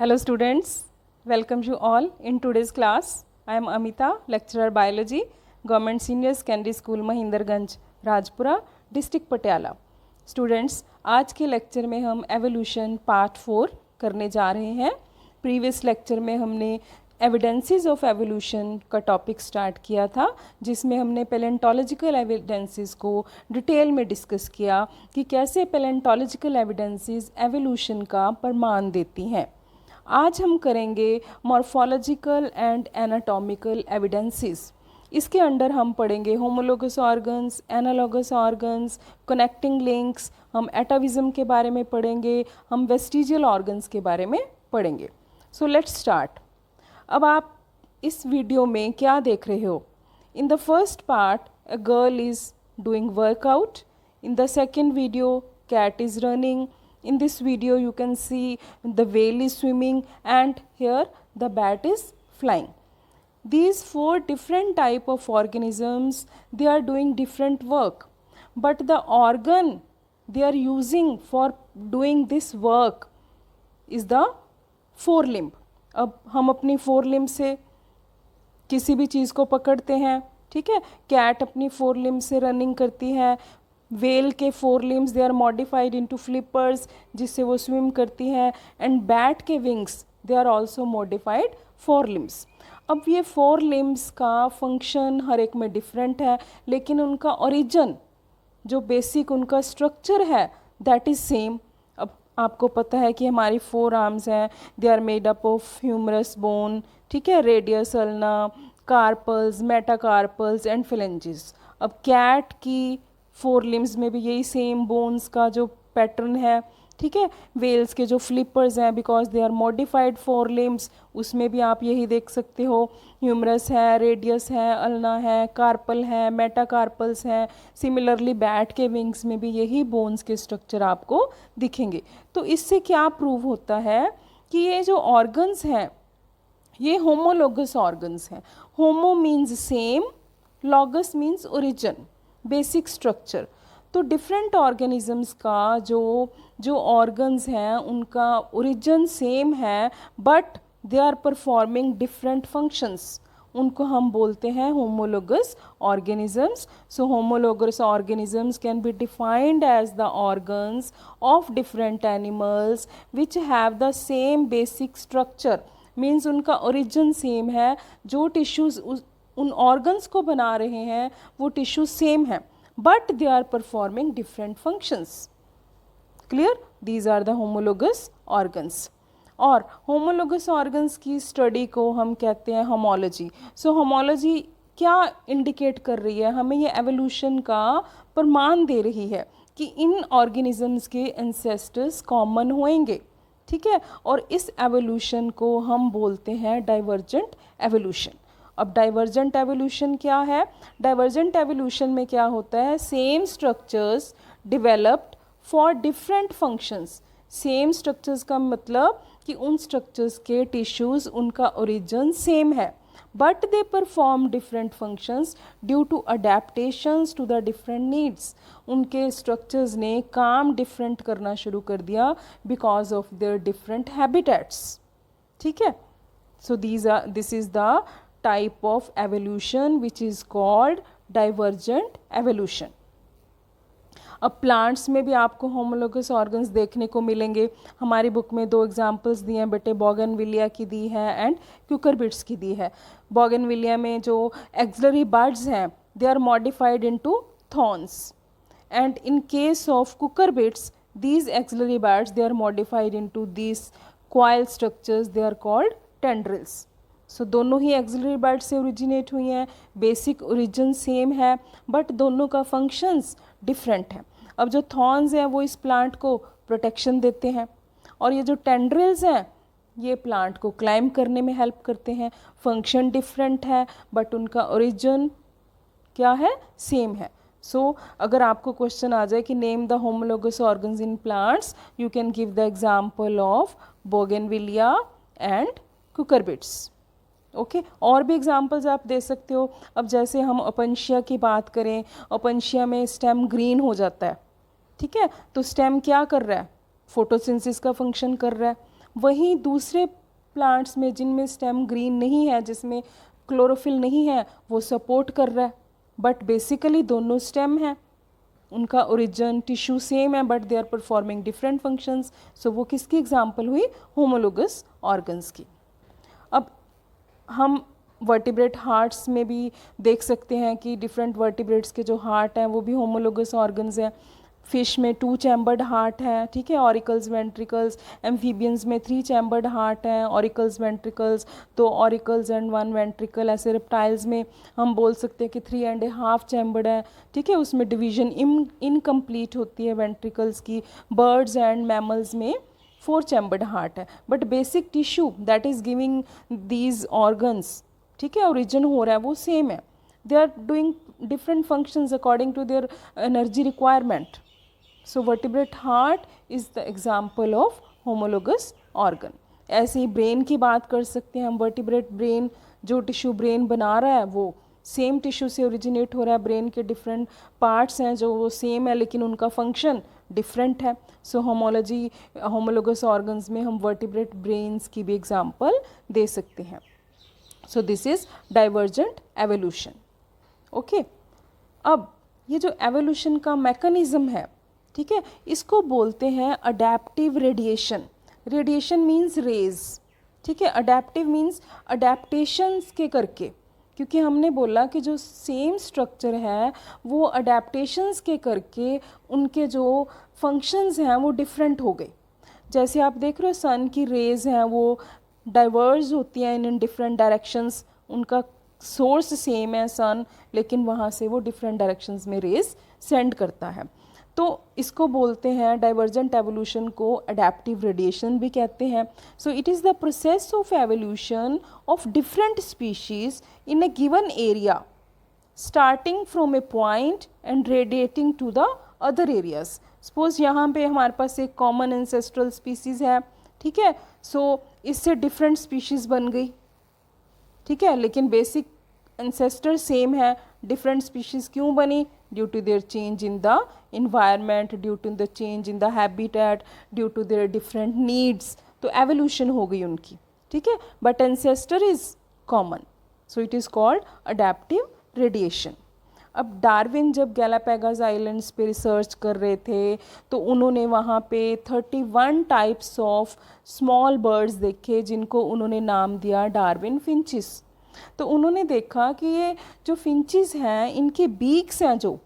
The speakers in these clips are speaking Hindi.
Hello students, welcome you all in today's class. I am Amita, lecturer biology, Government Senior Secondary School Mahindarganj, Rajpura, district Patiala. Students, आज के लेक्चर में हम एवोल्यूशन पार्ट 4 करने जा रहे हैं. प्रीवियस लेक्चर में हमने एविडेंसेस ऑफ एवोल्यूशन का टॉपिक स्टार्ट किया था, जिसमें हमने पैलेंटोलॉजिकल एविडेंसेस को डिटेल में डिस्कस किया कि कैसे पैलेंटोलॉजिकल एविडेंसेस एवोल्यूशन का प्रमाण देती हैं. आज हम करेंगे मॉर्फोलॉजिकल एंड एनाटॉमिकल एविडेंसेस. इसके अंडर हम पढ़ेंगे homologous organs, analogous organs, connecting links, हम एटाविज्म के बारे में पढ़ेंगे, हम वेस्टिजियल ऑर्गन्स के बारे में पढ़ेंगे. So let's start. अब आप इस वीडियो में क्या देख रहे हो? In the first part a girl is doing workout. In the second video cat is running. In this video you can see the whale is swimming and here the bat is flying. These 4 different type of organisms, they are doing different work, but the organ they are using for doing this work is the forelimb. अब हम अपनी फोरलिम्ब से किसी भी चीज़ को पकड़ते हैं, ठीक है. कैट अपनी फोरलिम्ब से रनिंग करती है. वेल के four limbs they are modified into flippers, जिससे वो स्विम करती है. एंड बैट के wings they are also modified four limbs. अब ये फोर लिम्स का फंक्शन हर एक में डिफरेंट है, लेकिन उनका ओरिजिन, जो बेसिक उनका स्ट्रक्चर है, दैट इज़ सेम. अब आपको पता है कि हमारी 4 आर्म्स हैं, they are made up of humerus bone, ठीक है, radius, ulna, carpals, metacarpals and phalanges. अब कैट की 4 लिम्स में भी यही सेम बोन्स का जो पैटर्न है, ठीक है. वेल्स के जो फ्लिपर्स हैं, because they are modified 4 limbs, उसमें भी आप यही देख सकते हो. ह्यूमरस है, रेडियस है, अल्ना है, कार्पल है, मेटाकार्पल्स हैं. सिमिलरली बैट के विंग्स में भी यही बोन्स के स्ट्रक्चर आपको दिखेंगे. तो इससे क्या प्रूव होता है कि ये जो ऑर्गन्स हैं ये होमोलोगस ऑर्गन्स हैं. Homo means same, logos means origin, basic structure. तो डिफरेंट ऑर्गेनिजम्स का जो ऑर्गन्स हैं उनका ओरिजिन सेम है, but they are performing different functions. उनको हम बोलते हैं homologous organisms. So homologous organisms can be defined as the organs of different animals which have the same basic structure. Means उनका ओरिजिन सेम है, जो टिश्यूज़ उन ऑर्गन्स को बना रहे हैं वो टिश्यू सेम है, but they are performing different functions. Clear? These are the homologous organs. और होमोलोगस ऑर्गन्स की स्टडी को हम कहते हैं होमोलॉजी. सो होमोलॉजी क्या इंडिकेट कर रही है? हमें ये एवोल्यूशन का प्रमाण दे रही है कि इन ऑर्गेनिजम्स के एंसेस्टर्स कॉमन होंगे, ठीक है. और इस एवोल्यूशन को हम बोलते हैं डाइवर्जेंट एवोल्यूशन. अब डाइवर्जेंट एवोल्यूशन क्या है? डाइवर्जेंट एवोल्यूशन में क्या होता है? Same structures developed for different functions. Same structures का मतलब कि उन स्ट्रक्चर्स के टिश्यूज़ उनका ओरिजिन सेम है, but they perform different functions due to adaptations to the different needs. उनके स्ट्रक्चर्स ने काम डिफरेंट करना शुरू कर दिया because of their different habitats, ठीक है. So this is the type of evolution which is called divergent evolution. अब प्लांट्स में भी आपको होमोलोगस ऑर्गन्स देखने को मिलेंगे. हमारी बुक में 2 एग्जांपल्स दिए हैं बेटे, बोगनविलिया की दी है एंड क्यूकरबिट्स की दी है. बोगनविलिया में जो एक्सिलरी बड्स हैं they are modified into thorns, and in case of cucurbits these axillary buds they are modified into these coil structures, they are called tendrils. सो दोनों ही एक्सिलरी बर्ड से ओरिजिनेट हुई हैं, बेसिक ओरिजिन सेम है, बट दोनों का फंक्शंस डिफरेंट है. अब जो थॉर्न्स हैं वो इस प्लांट को प्रोटेक्शन देते हैं, और ये जो टेंड्रिल्स हैं ये प्लांट को क्लाइम करने में हेल्प करते हैं. फंक्शन डिफरेंट है बट उनका ओरिजिन क्या है? सेम है. सो अगर आपको क्वेश्चन आ जाए कि name the homologous organs in plants, you can give the example of bougainvillea and cucurbits. Okay. और भी एग्जांपल्स आप दे सकते हो. अब जैसे हम ओपेंशिया की बात करें, ओपेंशिया में स्टेम ग्रीन हो जाता है, ठीक है. तो स्टेम क्या कर रहा है? फोटोसिंथेसिस का फंक्शन कर रहा है. वहीं दूसरे प्लांट्स में जिनमें स्टेम ग्रीन नहीं है, जिसमें क्लोरोफिल नहीं है, वो सपोर्ट कर रहा है, बट बेसिकली दोनों स्टेम हैं, उनका ओरिजिन टिश्यू सेम है, but they are performing different functions. So वो किसकी एग्जांपल हुई? होमोलोगस ऑर्गन्स की। अब हम वर्टिब्रेट हार्ट्स में भी देख सकते हैं कि डिफरेंट वर्टिब्रेट्स के जो हार्ट हैं वो भी होमोलोगस ऑर्गन्स हैं। फिश में 2 चैम्बर्ड हार्ट है, ठीक है, ऑरिकल्स वेंट्रिकल्स। एम्फीबियंस में 3 चैम्बर्ड हार्ट हैं, auricles ventricles, 2 auricles and 1 ventricle. ऐसे रेप्टाइल्स में हम बोल सकते हैं कि 3.5 चैम्बर्ड है, ठीक है, उसमें डिवीजन इनकम्प्लीट होती है वेंट्रिकल्स की। बर्ड्स एंड मैमल्स में 4 चैम्बर्ड हार्ट है, but basic tissue that is giving these organs, ठीक है, ओरिजिन हो रहा है वो सेम है। They are doing different functions according to their energy requirement. So vertebrate heart is the example of homologous organ. ऐसे ही ब्रेन की बात कर सकते हैं हम। वर्टिब्रेट ब्रेन, जो टिश्यू ब्रेन बना रहा है वो सेम टिश्यू से ओरिजिनेट हो रहा है। ब्रेन के डिफरेंट पार्ट्स हैं जो वो सेम है, लेकिन उनका फंक्शन डिफरेंट है। सो होमोलोगस ऑर्गन्स में हम वर्टिब्रेट ब्रेन्स की भी एग्जाम्पल दे सकते हैं। सो this is divergent evolution. Okay, अब ये जो एवोल्यूशन का मैकेनिज्म है, ठीक है, इसको बोलते हैं adaptive radiation. Radiation means rays, ठीक है, अडेप्टिव मीन्स अडेप्टेशंस के करके, क्योंकि हमने बोला कि जो सेम स्ट्रक्चर है वो अडेप्टेशंस के करके उनके जो फंक्शंस हैं वो डिफरेंट हो गए। जैसे आप देख रहे हो सन की रेज हैं वो डाइवर्ज होती हैं इन डिफरेंट डायरेक्शंस। उनका सोर्स सेम है सन, लेकिन वहाँ से वो डिफरेंट डायरेक्शंस में रेज सेंड करता है। तो इसको बोलते हैं, डाइवर्जेंट एवोल्यूशन को अडेप्टिव रेडिएशन भी कहते हैं। So it is the process of evolution of different species in a given area starting from a point and radiating to the other areas. Suppose यहाँ पे हमारे पास एक कॉमन एंसेस्ट्रल स्पीसीज है, ठीक है, सो इससे डिफरेंट स्पीशीज बन गई, ठीक है, लेकिन बेसिक एंसेस्टर सेम है। डिफरेंट स्पीशीज क्यों बनी? Due to their change in the environment, due to the change in the habitat, due to their different needs. तो एवोल्यूशन हो गई उनकी, ठीक है, but ancestor is common, so it is called adaptive radiation. अब डार्विन जब गैलापागोस आइलैंड्स पे रिसर्च कर रहे थे तो उन्होंने वहाँ पे 31 टाइप्स ऑफ स्मॉल बर्ड्स देखे जिनको उन्होंने नाम दिया डार्विन फिंचिस। तो उन्होंने देखा कि ये जो फिंचिस हैं इनके बीक्स हैं जो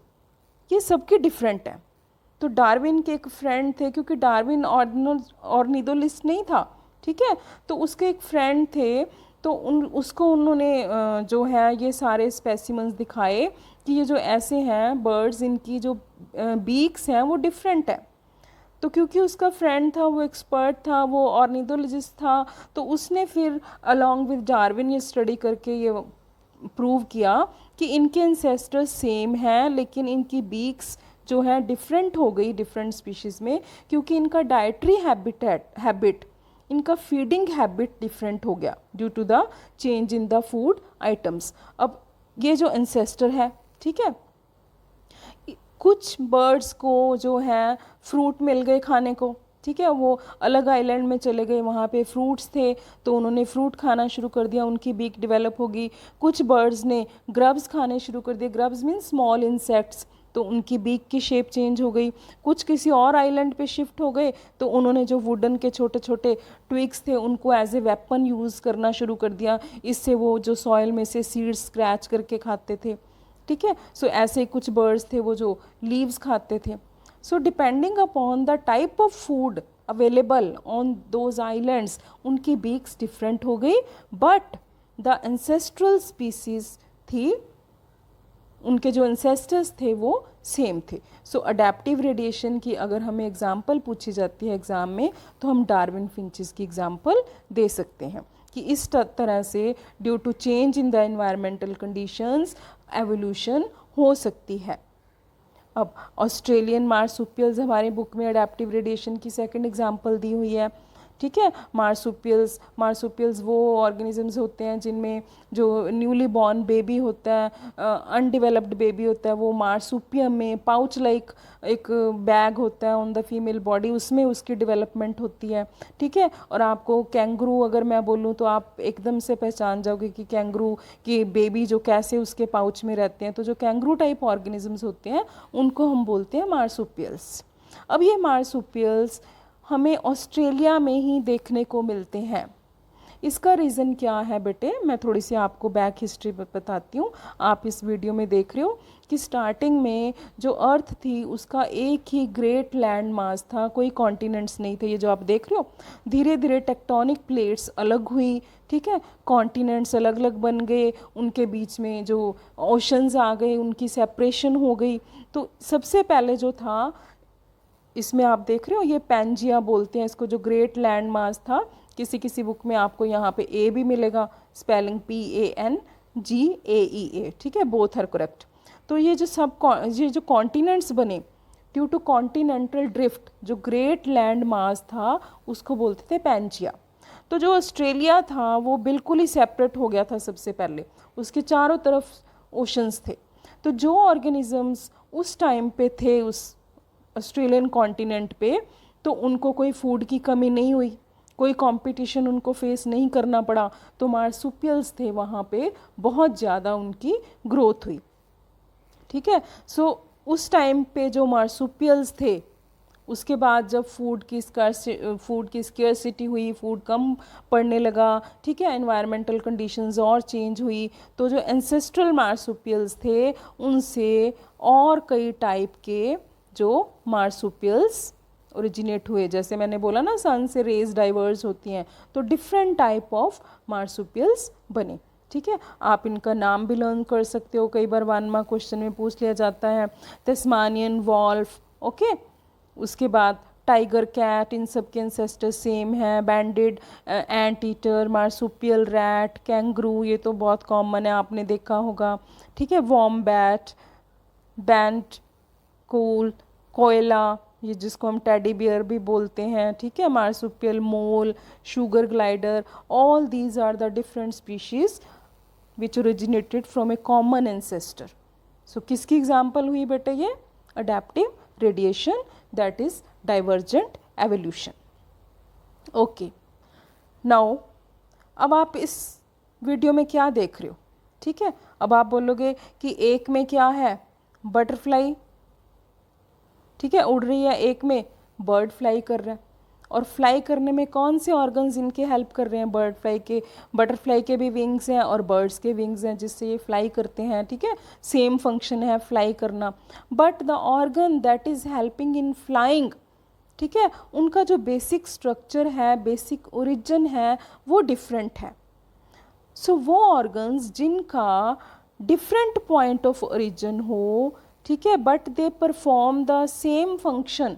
ये सबके डिफरेंट हैं। तो डार्विन के एक फ्रेंड थे, क्योंकि डार्विन ऑर्निथोलिस्ट नहीं था, ठीक है, तो उसके एक फ्रेंड थे, तो उसको उन्होंने जो है ये सारे स्पेसिमन्स दिखाए कि ये जो ऐसे हैं बर्ड्स, इनकी जो बीक्स हैं वो डिफरेंट है। तो क्योंकि उसका फ्रेंड था, वो एक्सपर्ट था, वो ऑर्निथोलॉजिस्ट था, तो उसने फिर अलॉन्ग विद डार्विन ये स्टडी करके ये प्रूव किया कि इनके एंसेस्टर्स सेम हैं, लेकिन इनकी बीक्स जो है डिफरेंट हो गई डिफरेंट स्पीशीज़ में, क्योंकि इनका डाइटरी हैबिट, इनका फीडिंग हैबिट डिफरेंट हो गया due to the change in the food items. अब ये जो एंसेस्टर है, ठीक है, कुछ बर्ड्स को जो है फ्रूट मिल गए खाने को, ठीक है, वो अलग आइलैंड में चले गए, वहाँ पे फ्रूट्स थे तो उन्होंने फ्रूट खाना शुरू कर दिया, उनकी बीक डेवलप होगी। कुछ बर्ड्स ने ग्रब्स खाने शुरू कर दिए, ग्रब्स मीन स्मॉल इंसेक्ट्स, तो उनकी बीक की शेप चेंज हो गई। कुछ किसी और आइलैंड पे शिफ्ट हो गए तो उन्होंने जो वुडन के छोटे छोटे ट्विग्स थे उनको एज ए वेपन यूज़ करना शुरू कर दिया, इससे वो जो सॉइल में से सीड्स स्क्रैच करके खाते थे, ठीक है। सो ऐसे कुछ बर्ड्स थे वो जो लीव्स खाते थे। So depending upon the type of food available on those islands उनकी बीक्स डिफरेंट हो गई, बट द एंसेस्ट्रल स्पीसीज थी, उनके जो एंसेस्टर्स थे वो सेम थे। सो अडेप्टिव रेडिएशन की अगर हमें एग्जाम्पल पूछी जाती है एग्ज़ाम में तो हम डार्विन फिंचेस की एग्जाम्पल दे सकते हैं कि इस तरह से due to change in the environmental conditions evolution हो सकती है। अब ऑस्ट्रेलियन मार्सुपियल्स हमारी बुक में अडेप्टिव रेडिएशन की सेकंड एग्जाम्पल दी हुई है, ठीक है। मार्सुपियल्स वो ऑर्गेनिजम्स होते हैं जिनमें जो न्यूली बॉर्न बेबी होता है, अनडेवलप्ड बेबी होता है, वो मार्सुपियम में पाउच लाइक एक बैग होता है ऑन द फीमेल बॉडी, उसमें उसकी डेवलपमेंट होती है। ठीक है। और आपको कैंगरू अगर मैं बोलूँ तो आप एकदम से पहचान जाओगे कि कैंगरू की बेबी जो कैसे उसके पाउच में रहते हैं। तो जो कैंगरू टाइप ऑर्गेनिजम्स होते हैं उनको हम बोलते हैं मार्सुपियल्स। अब ये मार्सुपियल्स हमें ऑस्ट्रेलिया में ही देखने को मिलते हैं। इसका रीज़न क्या है बेटे, मैं थोड़ी सी आपको बैक हिस्ट्री बताती हूँ। आप इस वीडियो में देख रहे हो कि स्टार्टिंग में जो अर्थ थी उसका एक ही ग्रेट लैंड मास था, कोई कॉन्टिनेंट्स नहीं थे। ये जो आप देख रहे हो, धीरे धीरे टेक्टोनिक प्लेट्स अलग हुई, ठीक है, कॉन्टिनेंट्स अलग अलग बन गए, उनके बीच में जो ओशंस आ गए, उनकी सेपरेशन हो गई। तो सबसे पहले जो था, इसमें आप देख रहे हो ये पैंजिया बोलते हैं इसको, जो ग्रेट लैंड मास था। किसी किसी बुक में आपको यहाँ पे ए भी मिलेगा, स्पेलिंग PANGAEA, ठीक है, बोथ आर करेक्ट। तो ये जो कॉन्टिनेंट्स बने ड्यू टू कॉन्टिनेंटल ड्रिफ्ट, जो ग्रेट लैंड मास था उसको बोलते थे पैंजिया। तो जो ऑस्ट्रेलिया था वो बिल्कुल ही सेपरेट हो गया था सबसे पहले, उसके चारों तरफ ओशंस थे। तो जो ऑर्गेनिजम्स उस टाइम पे थे उस ऑस्ट्रेलियन कॉन्टिनेंट पे, तो उनको कोई फूड की कमी नहीं हुई, कोई कंपटीशन उनको फेस नहीं करना पड़ा। तो मार्सुपियल्स थे वहाँ पे, बहुत ज़्यादा उनकी ग्रोथ हुई। ठीक है। सो उस टाइम पे जो मार्सुपियल्स थे, उसके बाद जब फूड की स्केर्सिटी हुई, फूड कम पड़ने लगा, ठीक है, एनवायरमेंटल कंडीशंस और चेंज हुई, तो जो एंसेस्ट्रल मार्सुपियल्स थे उनसे और कई टाइप के जो मार्सुपियल्स ओरिजिनेट हुए। जैसे मैंने बोला ना, सन से रेज डाइवर्स होती हैं, तो डिफरेंट टाइप ऑफ मार्सुपियल्स बने। ठीक है। आप इनका नाम भी लर्न कर सकते हो, कई बार 1 मार्क क्वेश्चन में पूछ लिया जाता है। तस्मानियन वॉल्फ, ओके, उसके बाद टाइगर कैट, इन सब के एंसेस्टर सेम है। Banded anteater, marsupial rat, kangaroo, ये तो बहुत कॉमन है, आपने देखा होगा। ठीक है। वॉम्बैट, बैंट कूल, कोयला, ये जिसको हम टेडी बियर भी बोलते हैं, ठीक है, marsupial mole, sugar glider, all these are the different species which originated from a common ancestor. So किसकी एग्जाम्पल हुई बेटे ये? Adaptive radiation, that is divergent evolution. Okay, now अब आप इस वीडियो में क्या देख रहे हो? ठीक है, अब आप बोलोगे कि एक में क्या है, बटरफ्लाई, ठीक है, उड़ रही है, एक में बर्ड फ्लाई कर रहा है। और फ्लाई करने में कौन से ऑर्गन्स इनके हेल्प कर रहे हैं? बटरफ्लाई के भी विंग्स हैं और बर्ड्स के विंग्स हैं जिससे ये फ्लाई करते हैं। ठीक है, सेम फंक्शन है फ्लाई करना, but the organ that is helping in flying, ठीक है, उनका जो बेसिक स्ट्रक्चर है, बेसिक ओरिजिन है, वो डिफरेंट है। सो वो ऑर्गन्स जिनका डिफरेंट पॉइंट ऑफ ओरिजिन हो, ठीक है, but they perform the same function,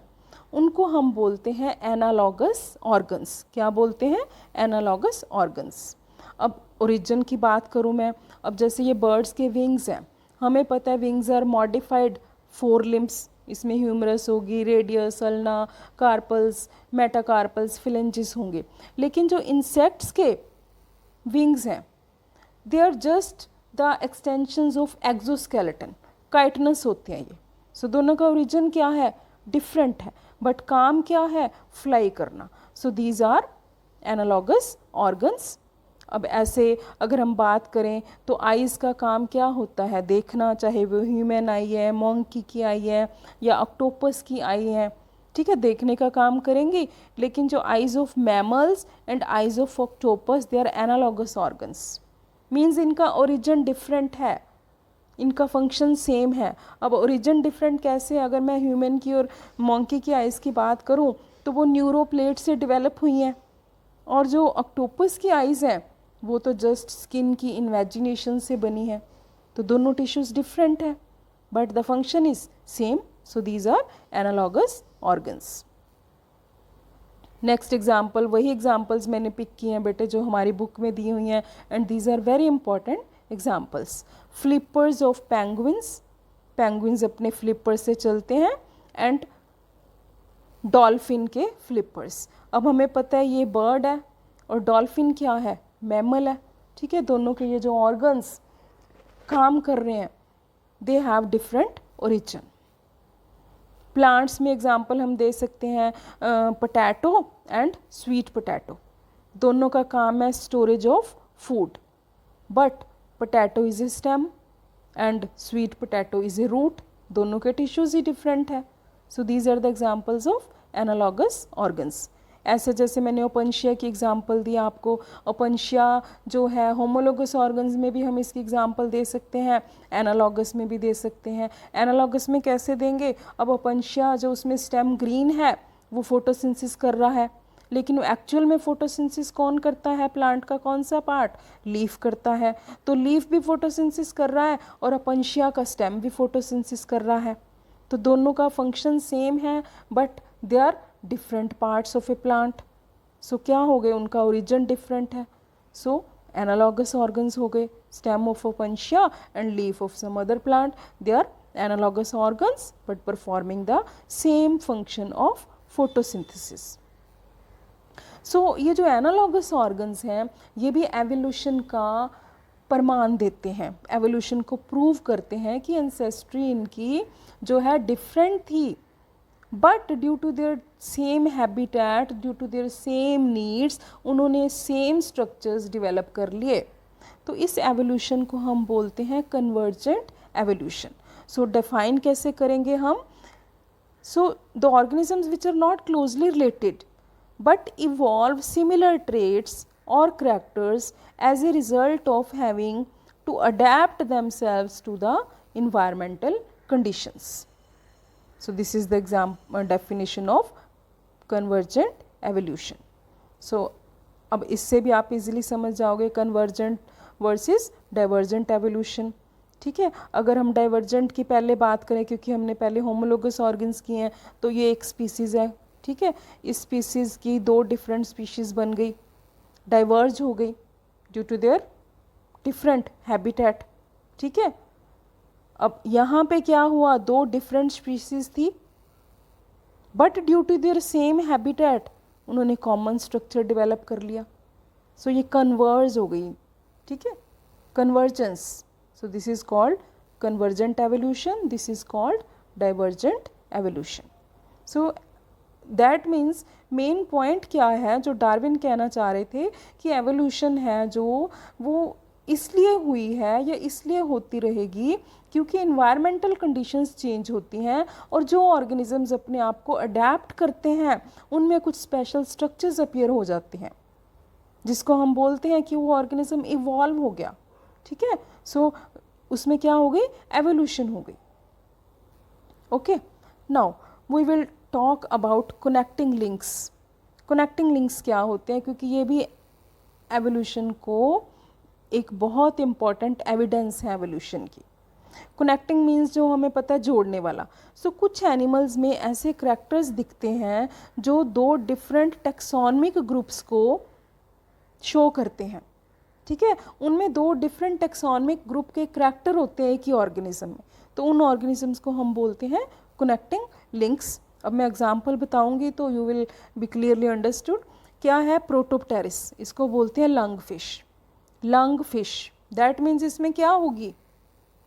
उनको हम बोलते हैं एनालॉगस ऑर्गन्स। क्या बोलते हैं? Analogous organs. अब ओरिजिन की बात करूं मैं, अब जैसे ये बर्ड्स के विंग्स हैं, हमें पता है विंग्स आर मॉडिफाइड 4 लिम्स, इसमें ह्यूमरस होगी, radius, ulna, carpals, metacarpals, phalanges होंगे। लेकिन जो इंसेक्ट्स के विंग्स हैं, they are just the extensions of exoskeleton, chitinous होते हैं ये। सो दोनों का ओरिजिन क्या है? डिफरेंट है, बट काम क्या है? फ्लाई करना। So these are analogous organs. अब ऐसे अगर हम बात करें तो आइज़ का काम क्या होता है? देखना, चाहे वो ह्यूमन आई है, मोंकी की आई है या ऑक्टोपस की आई है, ठीक है, देखने का काम करेंगी। लेकिन जो eyes of mammals and eyes of octopus, they are analogous organs, means इनका ओरिजिन डिफरेंट है, इनका फंक्शन सेम है। अब ओरिजिन डिफरेंट कैसे? अगर मैं ह्यूमन की और मोंकी की आइज़ की बात करूं तो वो न्यूरोप्लेट से डेवलप हुई हैं, और जो ऑक्टोपस की आइज़ हैं वो तो जस्ट स्किन की इन्वेजिनेशन से बनी है। तो दोनों टिश्यूज़ डिफरेंट है, but the function is same. So these are analogous organs. Next example, वही एग्जाम्पल्स मैंने पिक किए हैं बेटे जो हमारी बुक में दी हुई हैं, and these are very important examples. Flippers of penguins, penguins अपने फ्लिपर से चलते हैं, एंड डॉल्फिन के फ्लिपर्स। अब हमें पता है ये बर्ड है और डॉल्फिन क्या है, मैमल है, ठीक है। दोनों के ये जो ऑर्गन्स काम कर रहे हैं they have different origin. Plants में एग्जांपल हम दे सकते हैं पोटैटो एंड स्वीट पोटैटो, दोनों का काम है storage of food, but potato is a stem and sweet potato is a root, दोनों के टिश्यूज ही डिफरेंट है। So these are the examples of analogous organs. ऐसे जैसे मैंने ओपनशिया की एग्जांपल दी आपको, ओपनशिया जो है होमोलोगस ऑर्गन्स में भी हम इसकी एग्जांपल दे सकते हैं, एनालॉगस में भी दे सकते हैं। एनालॉगस में कैसे देंगे, अब ओपनशिया जो उसमें स्टेम ग्रीन है वो फोटोसिंथेसिस कर रहा है, लेकिन एक्चुअल में फोटोसिंथेसिस कौन करता है, प्लांट का कौन सा पार्ट, लीफ करता है। तो लीफ भी फोटोसिंथेसिस कर रहा है और ओपनशिया का स्टेम भी फोटोसिंथेसिस कर रहा है। तो दोनों का फंक्शन सेम है but they are different parts of a plant. So क्या हो गए, उनका ओरिजिन डिफरेंट है। सो एनालॉगस ऑर्गन्स हो गए, stem of opuntia and leaf of some other plant, they are analogous organs but performing the same function of photosynthesis. So ये जो एनालॉगस ऑर्गन्स हैं ये भी एवोल्यूशन का प्रमाण देते हैं, एवोल्यूशन को प्रूव करते हैं कि एंसेस्ट्री इनकी जो है डिफरेंट थी, but due to their same habitat, due to their same needs, उन्होंने सेम स्ट्रक्चर्स डेवलप कर लिए। तो इस एवोल्यूशन को हम बोलते हैं कन्वर्जेंट एवोल्यूशन। सो डिफाइन कैसे करेंगे हम, so the organisms which are not closely related but evolve similar traits or characters as a result of having to adapt themselves to the environmental conditions. So this is the definition of convergent evolution. So अब इससे भी आप इजीली समझ जाओगे convergent versus divergent evolution, ठीक है। अगर हम डाइवर्जेंट की पहले बात करें, क्योंकि हमने पहले होमोलोगस ऑर्गन्स किए हैं, तो ये एक स्पीसीज़ है, ठीक है। इस स्पीसीज़ की दो डिफरेंट स्पीशीज़ बन गई, डाइवर्ज हो गई due to their different habitat, ठीक है। अब यहाँ पे क्या हुआ, दो डिफरेंट स्पीशीज़ थी but due to their same habitat उन्होंने कॉमन स्ट्रक्चर डेवलप कर लिया। सो ये कन्वर्ज हो गई, ठीक है, convergence. So this is called convergent evolution, this is called divergent evolution. So that means main point क्या है जो डार्विन कहना चाह रहे थे कि एवोल्यूशन है जो वो इसलिए हुई है या इसलिए होती रहेगी क्योंकि इन्वायरमेंटल कंडीशंस चेंज होती हैं और जो ऑर्गेनिजम्स अपने आप को अडेप्ट करते हैं उनमें कुछ स्पेशल स्ट्रक्चर्स अपीयर हो जाते हैं जिसको हम बोलते हैं कि वो ऑर्गेनिज्म इवॉल्व हो गया, ठीक है। सो उसमें क्या हो गई, एवोल्यूशन हो गई। Okay, now we will talk about connecting links. Connecting links क्या होते हैं, क्योंकि ये भी एवोल्यूशन को एक बहुत इम्पॉर्टेंट एविडेंस है एवोल्यूशन की। कनेक्टिंग मीन्स जो हमें पता है जोड़ने वाला। सो कुछ एनिमल्स में ऐसे करैक्टर्स दिखते हैं जो दो डिफरेंट टेक्सोनमिक ग्रुप्स को शो करते हैं, ठीक है। उनमें दो डिफरेंट टेक्सोनमिक ग्रुप के करैक्टर होते हैं एक ही ऑर्गेनिज्म में, तो उन ऑर्गेनिजम्स को हम बोलते हैं कनेक्टिंग लिंक्स। अब मैं एग्जांपल बताऊंगी तो you will be clearly understood. क्या है, प्रोटोप्टेरिस, इसको बोलते हैं lung fish. Lung fish that means इसमें क्या होगी,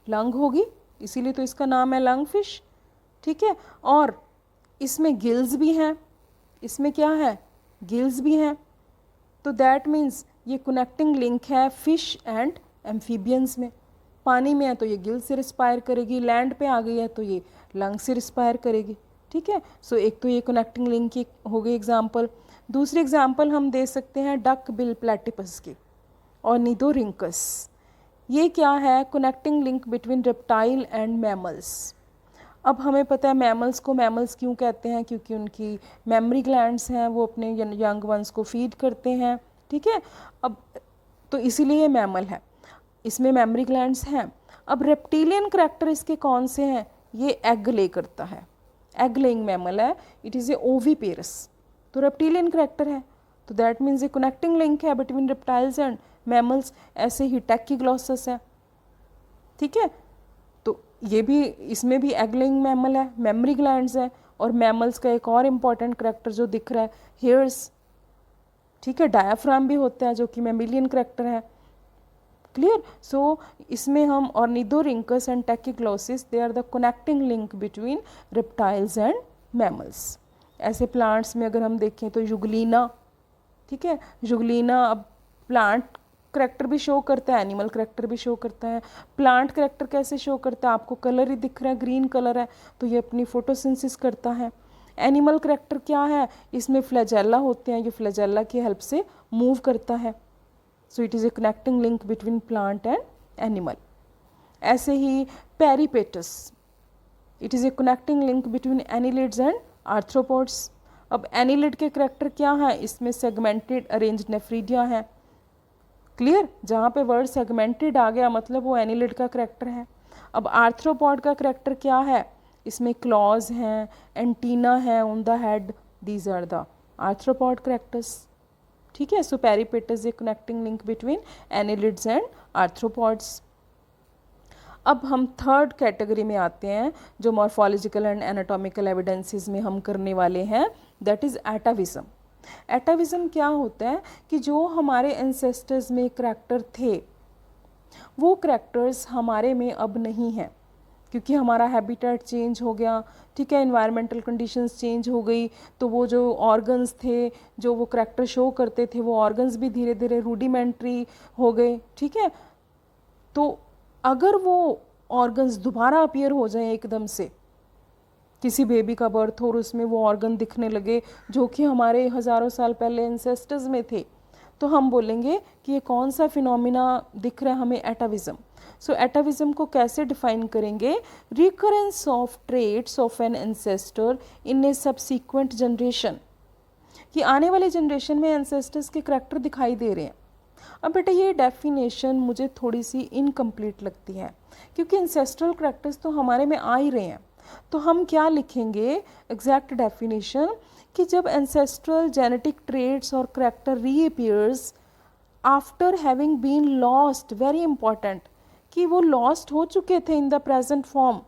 लंग होगी, इसीलिए तो इसका नाम है लंग फिश, ठीक है। और इसमें गिल्स भी हैं, इसमें क्या है, गिल्स भी हैं, तो दैट मीन्स ये कनेक्टिंग लिंक है फिश एंड एम्फीबियंस में। पानी में है तो ये गिल से रिस्पायर करेगी, लैंड पे आ गई है तो ये लंग से रिस्पायर करेगी, ठीक है। सो एक तो ये कनेक्टिंग लिंक की हो गई एग्जांपल। दूसरी एग्जांपल हम दे सकते हैं डक बिल प्लेटिपस की और निडोरिंकस। ये क्या है, connecting link between reptile and mammals. अब हमें पता है मैमल्स को मैमल्स क्यों कहते हैं, क्योंकि उनकी मेमोरी ग्लैंड्स हैं, वो अपने यंग वंस को फीड करते हैं, ठीक है। अब तो इसीलिए ये मैमल है, इसमें मेमोरी ग्लैंड्स हैं। अब रेप्टिलियन करैक्टर इसके कौन से हैं, ये एग ले करता है, एग लेइंग मैमल है, इट इज़ ए ओवीपेरस, तो रेप्टिलियन करैक्टर है, तो that means A connecting link है बिटवीन रेप्टाइल्स एंड मैमल्स। ऐसे ही टैक्कीग्लॉसस है, ठीक है, तो ये भी, इसमें भी एग लेइंग मैमल है, मेमोरी ग्लैंड्स है। और मैमल्स का एक और इम्पॉर्टेंट करैक्टर जो दिख रहा है, हेयर्स, ठीक है। डायाफ्राम भी होता है जो कि मैमिलियन करेक्टर है। क्लियर। सो इसमें हम ornithorhynchus and tachyglossus they are the connecting link between reptiles and mammals. ऐसे प्लांट्स में अगर हम देखें तो युगलीना, ठीक है, युगलीना अब प्लांट करेक्टर भी शो करता है, एनिमल करेक्टर भी शो करता है। प्लांट करेक्टर कैसे शो करता है, आपको कलर ही दिख रहा है, ग्रीन कलर है, तो ये अपनी फोटोसिंथेसिस करता है। एनिमल करेक्टर क्या है, इसमें फ्लैजेला होते हैं, ये फ्लैजेला की हेल्प से मूव करता है। So it is a connecting link between plant and animal. ऐसे ही peripatus, it is a connecting link between annelids and arthropods. अब एनिलिड के करेक्टर क्या है, इसमें सेगमेंटेड अरेंज्ड नेफ्रीडिया है। क्लियर। जहाँ पे वर्ड सेगमेंटेड आ गया मतलब वो एनिलिड का करेक्टर है। अब आर्थ्रोपॉड का करेक्टर क्या है, इसमें क्लॉज हैं, एंटीना है on the head, these are the arthropod characters. ठीक है। So peripatus a connecting link between annelids and arthropods. अब हम थर्ड कैटेगरी में आते हैं जो मॉर्फोलॉजिकल एंड एनाटॉमिकल एविडेंसेस में हम करने वाले हैं, दैट इज़ एटाविज्म। एटाविज्म क्या होता है कि जो हमारे एंसेस्टर्स में करैक्टर थे वो करैक्टर्स हमारे में अब नहीं हैं, क्योंकि हमारा हैबिटेट चेंज हो गया, ठीक है, एनवायरमेंटल कंडीशंस चेंज हो गई, तो वो जो ऑर्गन्स थे जो वो करैक्टर शो करते थे वो ऑर्गन्स भी धीरे धीरे रूडिमेंट्री हो गए। ठीक है। तो अगर वो ऑर्गन्स दोबारा अपीयर हो जाएं एकदम से, किसी बेबी का बर्थ हो और उसमें वो ऑर्गन दिखने लगे जो कि हमारे हज़ारों साल पहले एंसेस्टर्स में थे, तो हम बोलेंगे कि ये कौन सा फिनोमिना दिख रहा है हमें, एटाविज्म। सो एटाविज्म को कैसे डिफाइन करेंगे, recurrence of traits of N ancestor in A subsequent generation, कि आने वाले जनरेशन में एंसेस्टर्स के करैक्टर दिखाई दे रहे हैं। अब बेटा ये डेफिनेशन मुझे थोड़ी सी इनकम्प्लीट लगती है, क्योंकि एंसेस्ट्रल करैक्टर्स तो हमारे में आ ही रहे हैं। तो हम क्या लिखेंगे एग्जैक्ट डेफिनेशन, कि जब एंसेस्ट्रल जेनेटिक ट्रेट्स और character reappears after having been lost, very important, कि वो लॉस्ट हो चुके थे in the present form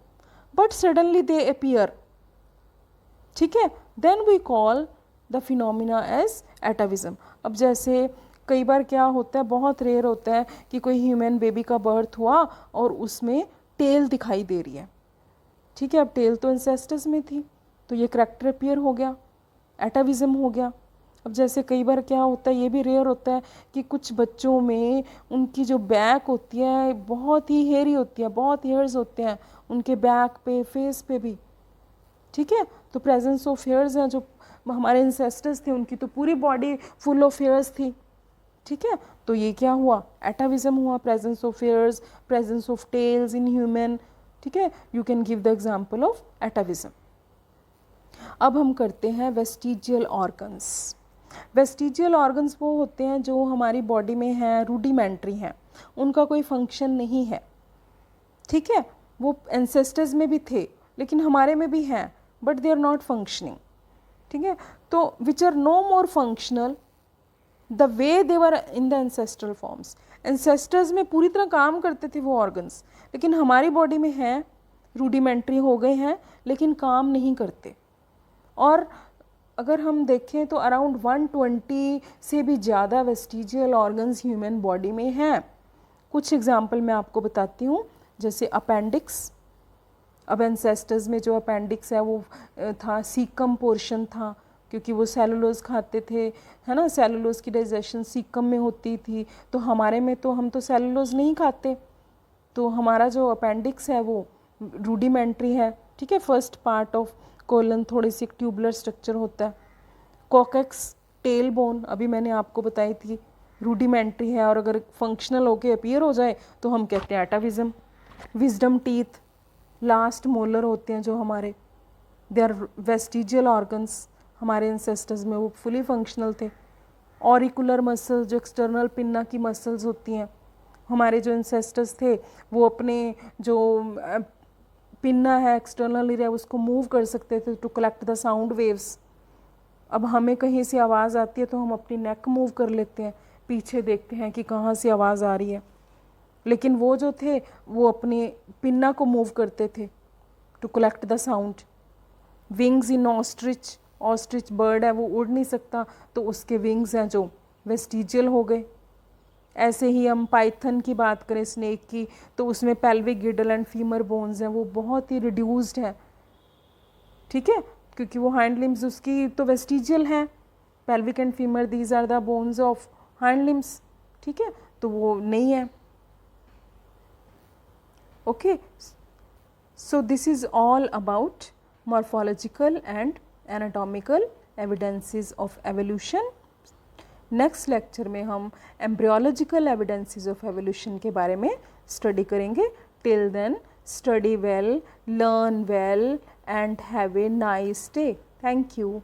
but suddenly they appear, ठीक है, then we call the phenomena as atavism. अब जैसे कई बार क्या होता है, बहुत रेयर होता है कि कोई ह्यूमन बेबी का बर्थ हुआ और उसमें टेल दिखाई दे रही है, ठीक है, अब टेल तो इंसेस्टस में थी तो ये करैक्टर अपीयर हो गया, एटाविज्म हो गया। अब जैसे कई बार क्या होता है, ये भी रेयर होता है कि कुछ बच्चों में उनकी जो बैक होती है बहुत ही हेयरी होती है, बहुत हेयर्स होते हैं उनके बैक पे, फेस पे भी, ठीक है, तो प्रेजेंस ऑफ हेयर्स हैं, जो हमारे इंसेस्टर्स थे उनकी तो पूरी बॉडी फुल ऑफ हेयर्स थी, ठीक है, तो ये क्या हुआ, एटाविज्म हुआ, presence of hairs, presence of tails in human, ठीक है, you can give the example of atavism. अब हम करते हैं वेस्टिजियल ऑर्गन्स। वेस्टिजियल ऑर्गन्स वो होते हैं जो हमारी बॉडी में हैं, रूडिमेंट्री हैं, उनका कोई फंक्शन नहीं है, ठीक है, वो एंसेस्टर्स में भी थे लेकिन हमारे में भी हैं but they are not functioning, ठीक है, तो which are no more functional the way they were in the ancestral forms. Ancestors में पूरी तरह काम करते थे वो ऑर्गन्स, लेकिन हमारी बॉडी में हैं, रूडिमेंट्री हो गए हैं लेकिन काम नहीं करते। और अगर हम देखें तो अराउंड 120 से भी ज़्यादा वेस्टिजियल ऑर्गन्स ह्यूमन बॉडी में हैं। कुछ एग्जाम्पल मैं आपको बताती हूँ, जैसे अपेंडिक्स। अब एंसेस्टर्स में जो अपेंडिक्स है वो था, सीकम पोर्शन था, क्योंकि वो सेलुलोज खाते थे, है ना, सेलुलोज की डाइजेशन सीकम में होती थी, तो हमारे में तो हम तो सेलुलोज नहीं खाते, तो हमारा जो अपेंडिक्स है वो रूडिमेंट्री है, ठीक है, फर्स्ट पार्ट ऑफ कोलन थोड़ी सी ट्यूबुलर स्ट्रक्चर होता है। कॉकेक्स, टेल बोन, अभी मैंने आपको बताई थी, रूडिमेंट्री है, और अगर फंक्शनल होके अपीयर हो जाए तो हम कहते हैं एटाविज्म। विजडम टीथ, लास्ट मोलर होते हैं जो हमारे, दे आर वेस्टिजियल ऑर्गन्स, हमारे एंसेस्टर्स में वो फुली फंक्शनल थे। ऑरिकुलर मसल्स, जो एक्सटर्नल पिन्ना की मसल्स होती हैं, हमारे जो एंसेस्टर्स थे वो अपने जो पिन्ना है एक्सटर्नल एरिया उसको मूव कर सकते थे to collect the sound waves. अब हमें कहीं से आवाज़ आती है तो हम अपनी नेक मूव कर लेते हैं, पीछे देखते हैं कि कहाँ से आवाज़ आ रही है, लेकिन वो जो थे वो अपने पिन्ना को मूव करते थे to collect the sound. Wings in ostrich, ostrich bird है वो उड़ नहीं सकता तो उसके विंग्स हैं जो वेस्टिजियल हो गए। ऐसे ही हम पाइथन की बात करें, स्नेक की, तो उसमें pelvic girdle and femur bones हैं, वो बहुत ही रिड्यूस्ड हैं, ठीक है, क्योंकि वो हाइंड लिम्स उसकी तो वेस्टिजियल हैं। Pelvic and femur these are the bones of hind limbs, ठीक है, तो वो नहीं है। Okay, so this is all about morphological and anatomical evidences of evolution. Next lecture में हम एम्ब्रियोलॉजिकल एविडेंसेस ऑफ एवोल्यूशन के बारे में स्टडी करेंगे। Till then, study well, learn well and have a nice day. Thank you.